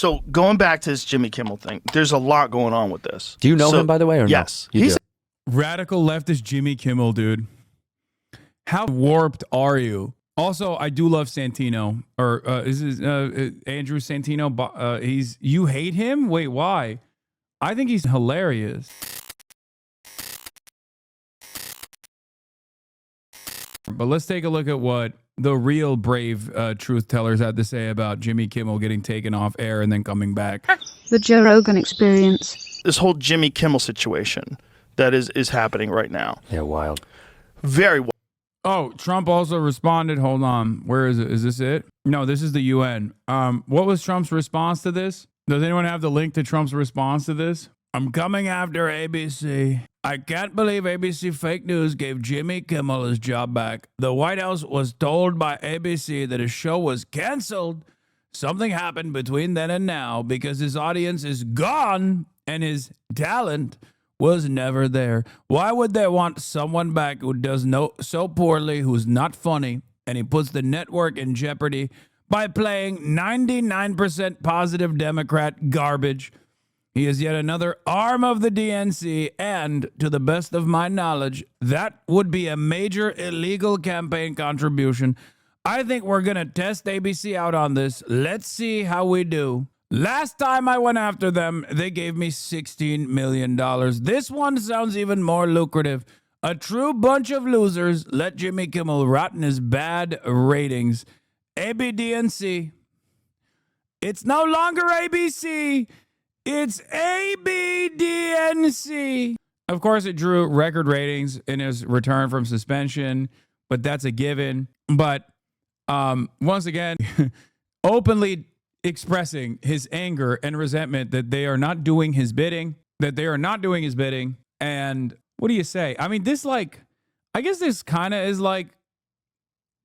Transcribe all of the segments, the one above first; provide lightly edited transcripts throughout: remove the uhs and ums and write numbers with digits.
So going back to this Jimmy Kimmel thing, there's a lot going on with this. Do you know him, by the way, or yes, no? he's Radical leftist Jimmy Kimmel, dude. How warped are you? Also, I do love Santino, or is Andrew Santino? You hate him? Wait, why? I think he's hilarious. But let's take a look at what the real brave truth tellers had to say about Jimmy Kimmel getting taken off air and then coming back. The Joe Rogan experience. this whole Jimmy Kimmel situation that is happening right now. Yeah, wild. Very wild. Oh, Trump also responded. Hold on. Where is it? Is this it? No, this is the UN. What was Trump's response to this? Does anyone have the link to Trump's response to this? I'm coming after ABC. I can't believe ABC fake news gave Jimmy Kimmel his job back. The White House was told by ABC that his show was canceled. Something happened between then and now because his audience is gone and his talent was never there. Why would they want someone back who does so poorly, who's not funny, and he puts the network in jeopardy by playing 99% positive Democrat garbage? He is yet another arm of the DNC, and to the best of my knowledge, that would be a major illegal campaign contribution. I think we're going to test ABC out on this. Let's see how we do. Last time I went after them, they gave me $16 million. This one sounds even more lucrative. A true bunch of losers. Let Jimmy Kimmel rot in his bad ratings. ABDNC. It's no longer ABC. It's ABDNC. Of course, it drew record ratings in his return from suspension, but that's a given. But once again, openly expressing his anger and resentment that they are not doing his bidding, And what do you say? I mean, this I guess this kind of is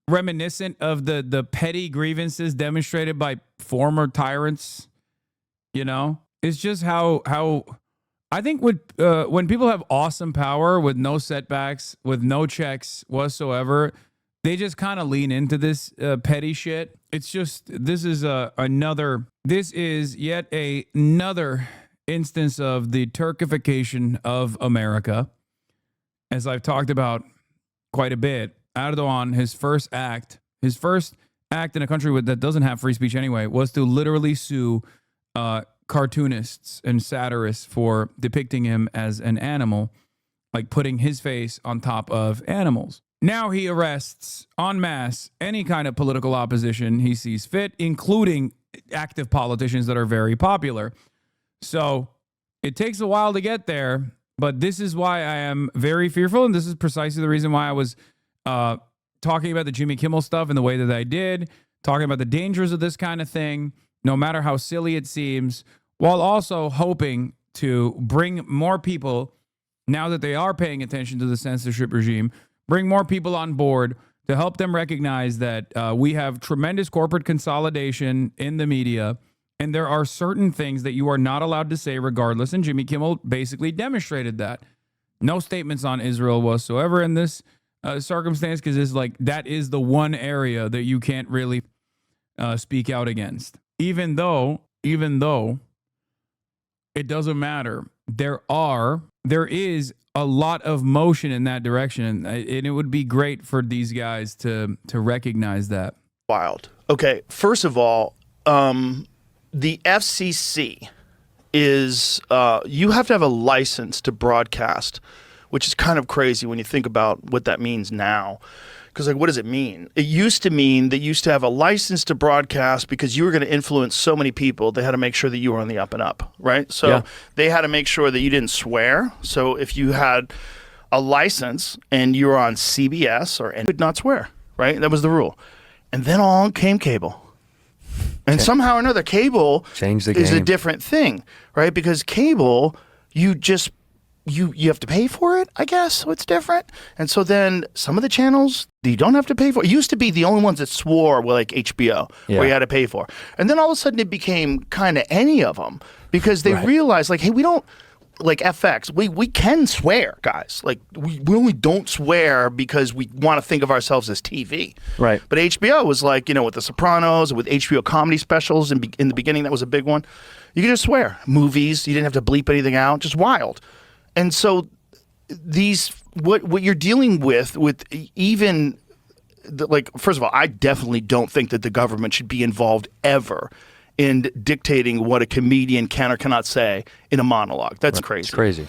reminiscent of the petty grievances demonstrated by former tyrants. You know, it's just how I think when people have awesome power with no setbacks, with no checks whatsoever, they just kind of lean into this petty shit. It's just, this is yet another instance of the Turkification of America. As I've talked about quite a bit, Erdogan, his first act in a country that doesn't have free speech anyway, was to literally sue cartoonists and satirists for depicting him as an animal, like putting his face on top of animals. Now he arrests en masse any kind of political opposition he sees fit, including active politicians that are very popular. So it takes a while to get there, but this is why I am very fearful, and this is precisely the reason why I was talking about the Jimmy Kimmel stuff in the way that I did, talking about the dangers of this kind of thing, no matter how silly it seems, while also hoping to bring more people, now that they are paying attention to the censorship regime, bring more people on board to help them recognize that we have tremendous corporate consolidation in the media, and there are certain things that you are not allowed to say regardless, and Jimmy Kimmel basically demonstrated that. No statements on Israel whatsoever in this circumstance, because it's that is the one area that you can't really speak out against. Even though it doesn't matter. There is a lot of motion in that direction, and it would be great for these guys to recognize that. Wild. Okay, first of all, the FCC is, you have to have a license to broadcast, which is kind of crazy when you think about what that means now. Because what does it mean? It used to mean that you used to have a license to broadcast because you were going to influence so many people. They had to make sure that you were on the up and up, right? So They had to make sure that you didn't swear. So if you had a license and you were on CBS you would not swear, right? That was the rule. And then along came cable. And somehow or another, cable changed the game. Is a different thing, right? Because cable, you just you have to pay for it, I guess, so it's different. And so then some of the channels you don't have to pay for. It used to be the only ones that swore were like HBO, where you had to pay for. And then all of a sudden it became kind of any of them because they realized hey, we don't like FX, we can swear, guys. Like we only don't swear because we want to think of ourselves as TV. Right. But HBO was like, with The Sopranos, with HBO comedy specials in the beginning, that was a big one. You could just swear. Movies, you didn't have to bleep anything out, just wild. And so what you're dealing with even first of all, I definitely don't think that the government should be involved ever in dictating what a comedian can or cannot say in a monologue. That's crazy. It's crazy.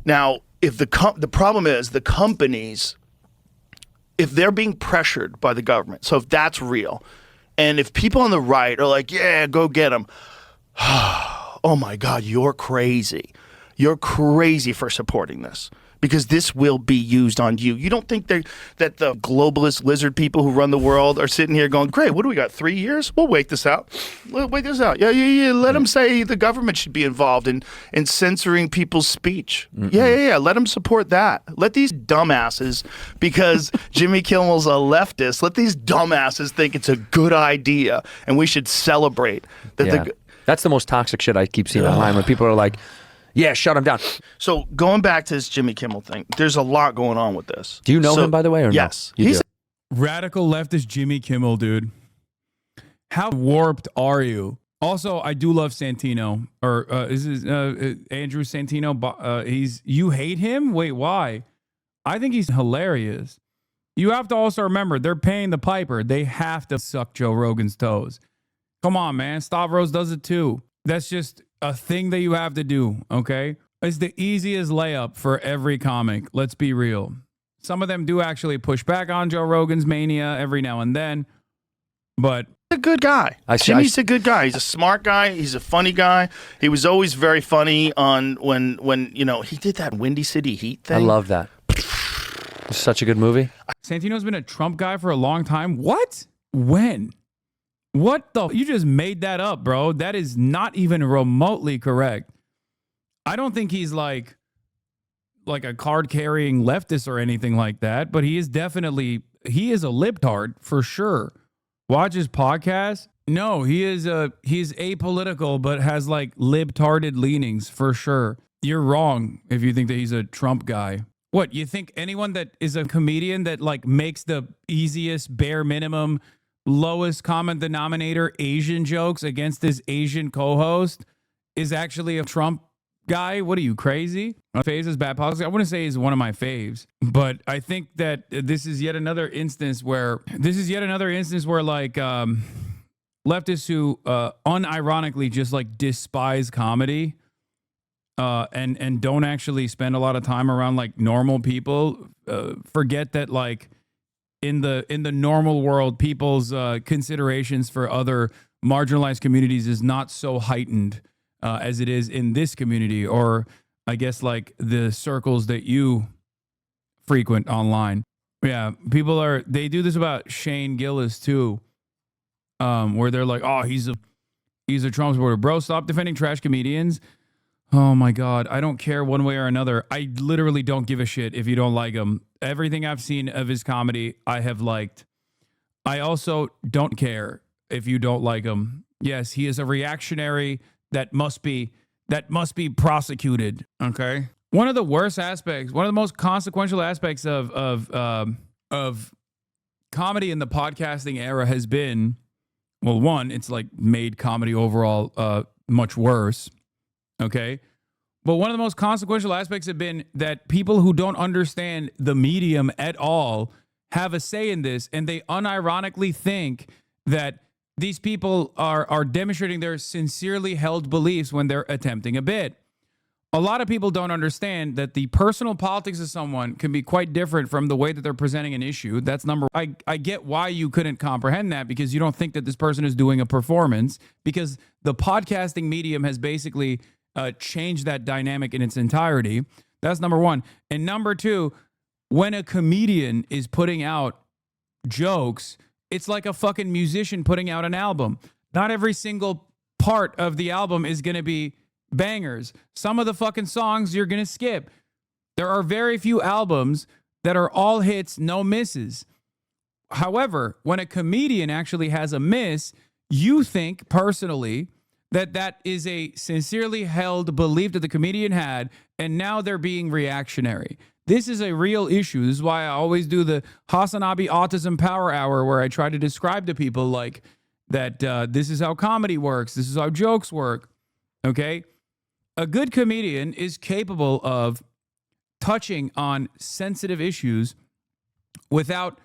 Now, if the problem is the companies, if they're being pressured by the government, so if that's real, and if people on the right are like, yeah, go get them, oh my God, you're crazy. You're crazy for supporting this. Because this will be used on you. You don't think that the globalist lizard people who run the world are sitting here going, great, what do we got, 3 years? We'll wait this out. Wait this out. Yeah. Let them say the government should be involved in censoring people's speech. Yeah. Let them support that. Let these dumbasses, because Jimmy Kimmel's a leftist, let these dumbasses think it's a good idea and we should celebrate. That's the most toxic shit I keep seeing online when people are like, yeah, shut him down. So going back to this Jimmy Kimmel thing, there's a lot going on with this. Do you know him, by the way, or yes. no? He's Radical leftist Jimmy Kimmel, dude. How warped are you? Also, I do love Santino, or Andrew Santino. You hate him? Wait, why? I think he's hilarious. You have to also remember, they're paying the piper. They have to suck Joe Rogan's toes. Come on, man. Stavros does it too. That's just a thing that you have to do, okay? It's the easiest layup for every comic. Let's be real. Some of them do actually push back on Joe Rogan's mania every now and then, but a good guy. Jimmy's a good guy. He's a smart guy. He's a funny guy. He was always very funny on when he did that Windy City Heat thing. I love that. It's such a good movie. Santino's been a Trump guy for a long time. What? When? What the? You just made that up, bro. That is not even remotely correct. I don't think he's like a card-carrying leftist or anything like that, but he is a libtard for sure. Watch his podcast. No, he's apolitical, but has like libtarded leanings for sure. You're wrong if you think that he's a Trump guy. What, you think anyone that is a comedian that like makes the easiest bare minimum lowest common denominator Asian jokes against his Asian co-host is actually a Trump guy? What are you, crazy? Faves is bad policy. I wouldn't say he's one of my faves, but I think that this is yet another instance where like leftists who unironically just like despise comedy and don't actually spend a lot of time around like normal people forget that like in the normal world, people's considerations for other marginalized communities is not so heightened as it is in this community, or I guess like the circles that you frequent online. Yeah, they do this about Shane Gillis too, where they're like, oh, he's a Trump supporter. Bro, stop defending trash comedians. Oh my God, I don't care one way or another. I literally don't give a shit if you don't like him. Everything I've seen of his comedy, I have liked. I also don't care if you don't like him. Yes, he is a reactionary that must be prosecuted. Okay. One of the worst aspects, one of the most consequential aspects of comedy in the podcasting era has been, well, one, it's like made comedy overall much worse. Okay. But one of the most consequential aspects have been that people who don't understand the medium at all have a say in this, and they unironically think that these people are demonstrating their sincerely held beliefs when they're attempting a bit. A lot of people don't understand that the personal politics of someone can be quite different from the way that they're presenting an issue. That's number one. I get why you couldn't comprehend that, because you don't think that this person is doing a performance, because the podcasting medium has basically changed that dynamic in its entirety. That's number one. And number two, when a comedian is putting out jokes, it's like a fucking musician putting out an album. Not every single part of the album is going to be bangers. Some of the fucking songs you're going to skip. There are very few albums that are all hits, no misses. However, when a comedian actually has a miss, you think personally that is a sincerely held belief that the comedian had, and now they're being reactionary. This is a real issue. This is why I always do the HasanAbi Autism Power Hour, where I try to describe to people like that this is how comedy works. This is how jokes work. Okay? A good comedian is capable of touching on sensitive issues without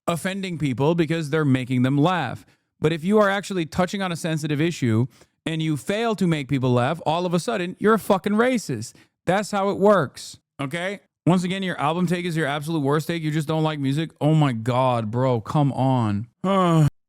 offending people because they're making them laugh. But if you are actually touching on a sensitive issue and you fail to make people laugh, all of a sudden you're a fucking racist. That's how it works. Okay? Once again, your album take is your absolute worst take. You just don't like music. Oh my God, bro. Come on.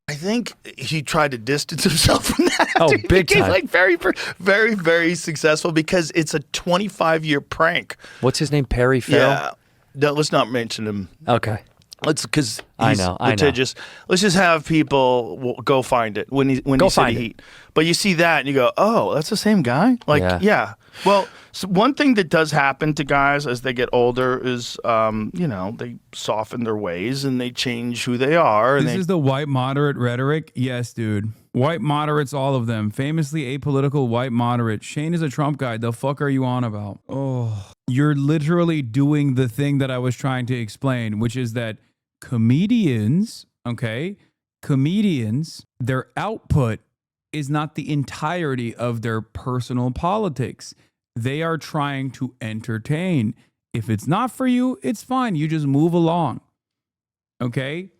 I think he tried to distance himself from that. Oh, Dude, big he became time. like very, very, very successful because it's a 25-year prank. What's his name? Perry Farrell? Yeah. No, let's not mention him. Okay. Let's, because I he's know. litigious. Let's just have people go find it when he Go said find it. heat. But you see that and you go, oh, that's the same guy? Like, yeah. Well, so one thing that does happen to guys as they get older is, they soften their ways and they change who they are. And This is the white moderate rhetoric? Yes, dude. White moderates, all of them. Famously apolitical white moderate. Shane is a Trump guy. The fuck are you on about? Oh. You're literally doing the thing that I was trying to explain, which is that comedians, their output is not the entirety of their personal politics. They are trying to entertain. If it's not for you, it's fine. You just move along. Okay?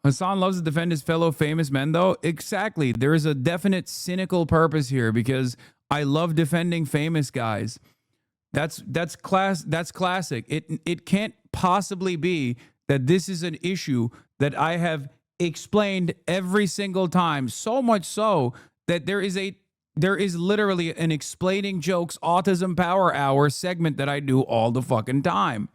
Hasan loves to defend his fellow famous men, though. Exactly. There is a definite cynical purpose here because I love defending famous guys. That's classic. It can't possibly be that this is an issue that I have explained every single time. So much so that there is literally an explaining jokes autism power hour segment that I do all the fucking time.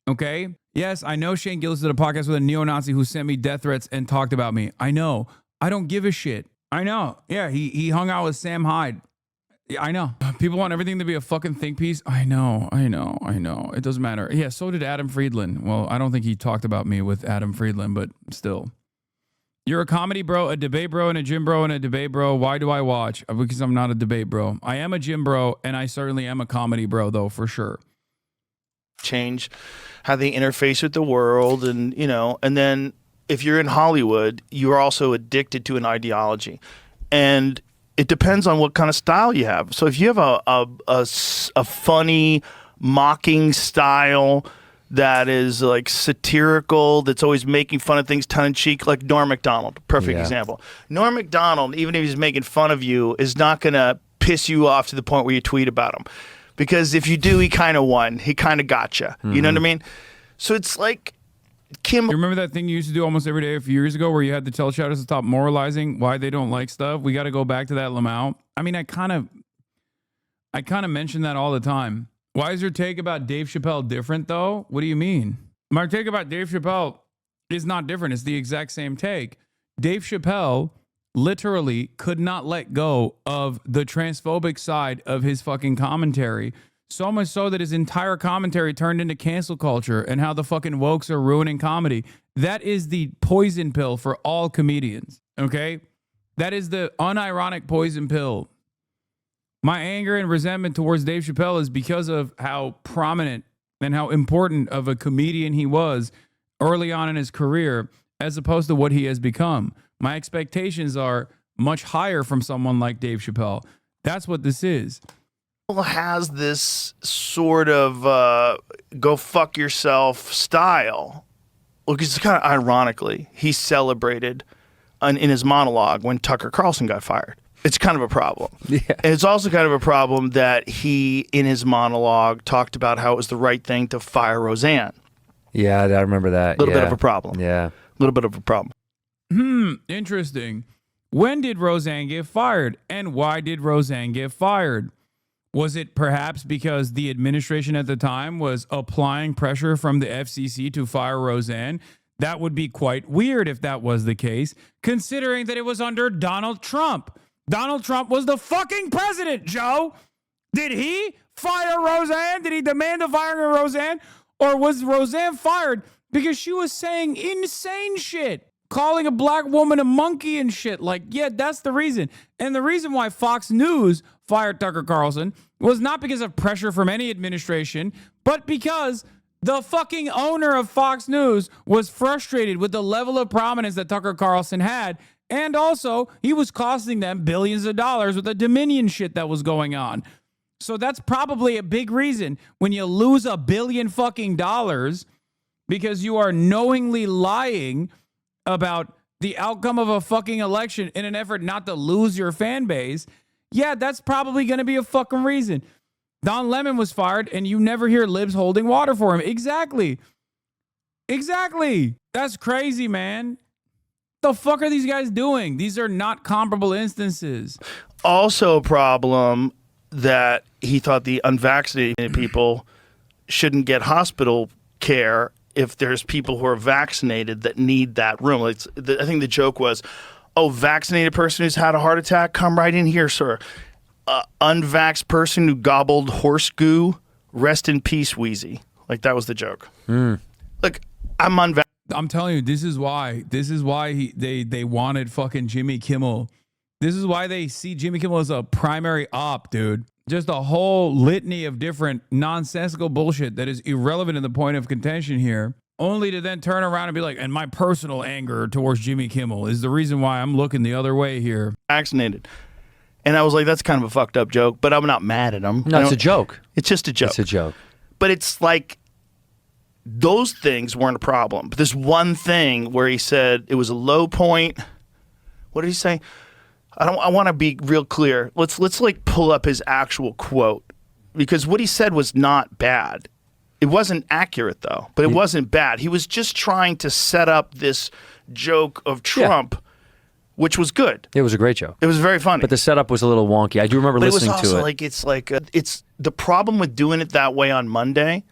Okay? Yes, I know Shane Gillis did a podcast with a neo-Nazi who sent me death threats and talked about me. I know. I don't give a shit. I know. Yeah, he hung out with Sam Hyde. Yeah, I know. People want everything to be a fucking think piece. I know. It doesn't matter. Yeah, so did Adam Friedland. Well, I don't think he talked about me with Adam Friedland, but still. You're a comedy bro, a debate bro, and a gym bro, and a debate bro. Why do I watch? Because I'm not a debate bro. I am a gym bro, and I certainly am a comedy bro, though, for sure. change how they interface with the world, and and then if you're in Hollywood, you're also addicted to an ideology, and it depends on what kind of style you have. So if you have a funny, mocking style that is like satirical, that's always making fun of things tongue-in-cheek, like Norm Macdonald, perfect example. Norm Macdonald, even if he's making fun of you, is not going to piss you off to the point where you tweet about him. Because if you do, he kind of won. He kind of got you. Mm-hmm. You know what I mean? So it's like Kimmel. You remember that thing you used to do almost every day a few years ago where you had to tell shouters to stop moralizing why they don't like stuff? We got to go back to that, Lamau. I mean, I kind of mention that all the time. Why is your take about Dave Chappelle different, though? What do you mean? My take about Dave Chappelle is not different. It's the exact same take. Dave Chappelle literally could not let go of the transphobic side of his fucking commentary. So much so that his entire commentary turned into cancel culture and how the fucking wokes are ruining comedy. That is the poison pill for all comedians, okay? That is the unironic poison pill. My anger and resentment towards Dave Chappelle is because of how prominent and how important of a comedian he was early on in his career, as opposed to what he has become. My expectations are much higher from someone like Dave Chappelle. That's what this is. Has this sort of go fuck yourself style. Well, because it's kind of ironically, he celebrated in his monologue when Tucker Carlson got fired. It's kind of a problem. Yeah. And it's also kind of a problem that he, in his monologue, talked about how it was the right thing to fire Roseanne. Yeah, I remember that. A little bit of a problem. Yeah. A little bit of a problem. Interesting. When did Roseanne get fired? And why did Roseanne get fired? Was it perhaps because the administration at the time was applying pressure from the FCC to fire Roseanne? That would be quite weird if that was the case, considering that it was under Donald Trump. Donald Trump was the fucking president, Joe. Did he fire Roseanne? Did he demand the firing of Roseanne? Or was Roseanne fired because she was saying insane shit? calling a black woman a monkey and shit. Like, yeah, that's the reason. And the reason why Fox News fired Tucker Carlson was not because of pressure from any administration, but because the fucking owner of Fox News was frustrated with the level of prominence that Tucker Carlson had. And also, he was costing them billions of dollars with the Dominion shit that was going on. So that's probably a big reason when you lose $1 billion fucking dollars because you are knowingly lying about the outcome of a fucking election in an effort not to lose your fan base. Yeah, that's probably going to be a fucking reason. Don Lemon was fired and you never hear libs holding water for him. Exactly. That's crazy, man. The fuck are these guys doing? These are not comparable instances. Also a problem that he thought the unvaccinated people shouldn't get hospital care if there's people who are vaccinated that need that room. I think the joke was, oh, vaccinated person who's had a heart attack, come right in here, sir. Unvaxxed person who gobbled horse goo, rest in peace, Wheezy. Like, that was the joke. Look, I'm unvaccinated. I'm telling you, this is why they wanted fucking Jimmy Kimmel. This is why they see Jimmy Kimmel as a primary op, dude. Just a whole litany of different nonsensical bullshit that is irrelevant in the point of contention here, only to then turn around and be like, and my personal anger towards Jimmy Kimmel is the reason why I'm looking the other way here. Vaccinated. And I was like, that's kind of a fucked up joke, but I'm not mad at him. No, it's a joke. It's just a joke. It's a joke. But it's like, those things weren't a problem. But this one thing where he said it was a low point. What did he say? I want to be real clear. Let's like pull up his actual quote, because what he said was not bad. It wasn't accurate though, but it wasn't bad. He was just trying to set up this joke of Trump, which was good. It was a great joke. It was very funny. But the setup was a little wonky. I do remember listening to it. It was also like it's the problem with doing it that way on Monday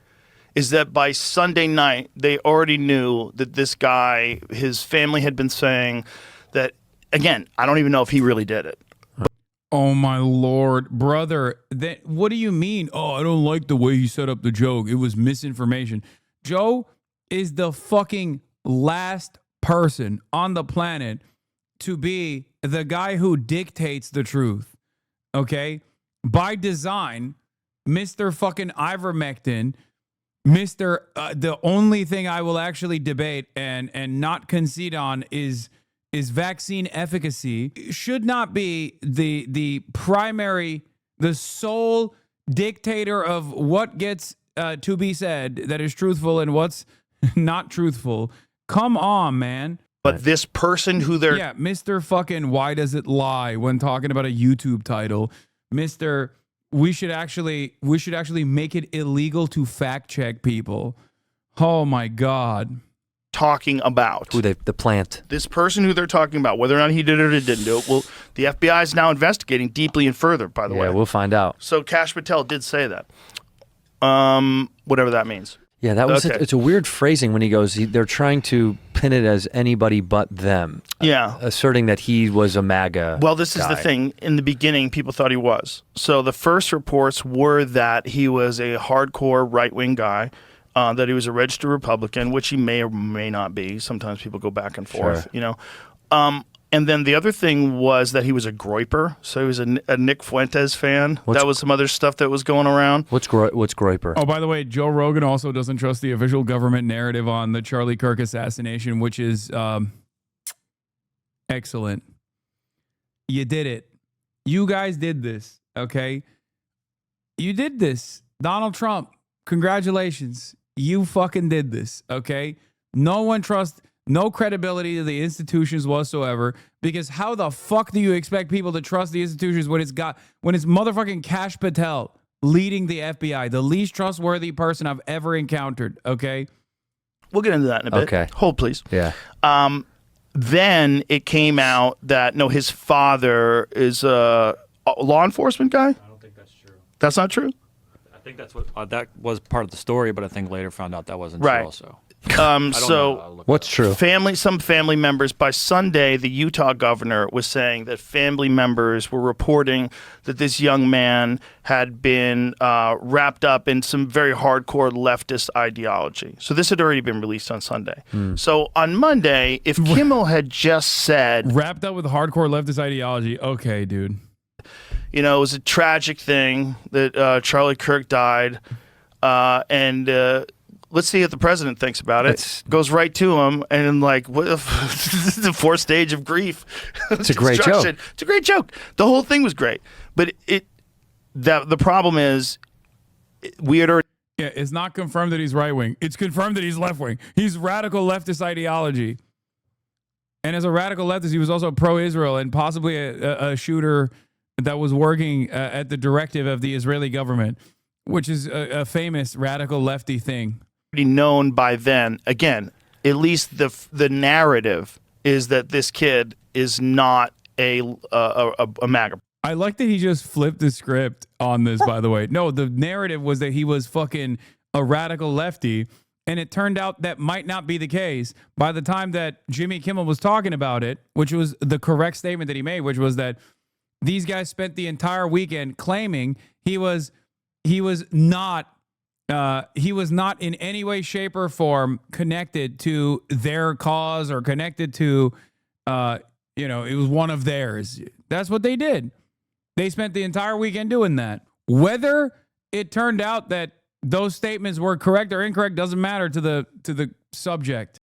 is that by Sunday night they already knew that this guy, his family had been saying that. Again, I don't even know if he really did it. Oh my Lord, brother. What do you mean? Oh, I don't like the way he set up the joke. It was misinformation. Joe is the fucking last person on the planet to be the guy who dictates the truth. Okay? By design, Mr. fucking ivermectin, Mr. The only thing I will actually debate and not concede on is vaccine efficacy, should not be the primary, the sole dictator of what gets to be said that is truthful and what's not truthful. Come on, man. But this person who they're... Yeah, Mr. fucking why does it lie when talking about a YouTube title. Mr. We should actually make it illegal to fact check people. Oh my God. Talking about the plant. This person who they're talking about, whether or not he did it or didn't do it. Well, the FBI is now investigating deeply and further, by the way. Yeah, we'll find out. So Kash Patel did say that. Whatever that means. Yeah, that was okay. It's a weird phrasing when he goes, they're trying to pin it as anybody but them. Yeah. Asserting that he was a MAGA Well, this is guy. the thing. In the beginning, people thought he was. So the first reports were that he was a hardcore right-wing guy. That he was a registered Republican, which he may or may not be. Sometimes people go back and forth, Sure. you know. And then the other thing was that he was a groiper. So he was a Nick Fuentes fan. That was some other stuff that was going around. What's groiper? Oh, by the way, Joe Rogan also doesn't trust the official government narrative on the Charlie Kirk assassination, which is excellent. You did it. You guys did this, okay? You did this. Donald Trump, congratulations. You fucking did this, okay? No one trusts, no credibility to the institutions whatsoever, because how the fuck do you expect people to trust the institutions when it's motherfucking Kash Patel leading the FBI, the least trustworthy person I've ever encountered, okay? We'll get into that in a bit. Okay. Hold, please. Yeah. Then it came out that, no, his father is a law enforcement guy? I don't think that's true. That's not true? I think that's what that was part of the story, but I think later found out that wasn't Right. true also. So What's true? some family members, by Sunday, the Utah governor was saying that family members were reporting that this young man had been wrapped up in some very hardcore leftist ideology. So this had already been released on Sunday. So on Monday, if Kimmel had just said, Wrapped up with hardcore leftist ideology. Okay, dude. you know, it was a tragic thing that Charlie Kirk died, and let's see what the president thinks about it. Goes right to him, and like, what if this is the fourth stage of grief? It's a great joke. It's a great joke. The whole thing was great, but the problem is we had already. Yeah, it's not confirmed that he's right wing. It's confirmed that he's left wing. He's radical leftist ideology. And as a radical leftist, he was also pro-Israel and possibly a shooter that was working at the directive of the Israeli government, which is a famous radical lefty thing. Known by then. Again, at least the narrative is that this kid is not a MAGA. I like that he just flipped the script on this, by the way. No, the narrative was that he was fucking a radical lefty, and it turned out that might not be the case. By the time that Jimmy Kimmel was talking about it, which was the correct statement that he made, which was that these guys spent the entire weekend claiming he was not in any way, shape, or form connected to their cause or connected to, it was one of theirs. That's what they did. They spent the entire weekend doing that. Whether it turned out that those statements were correct or incorrect doesn't matter to the subject.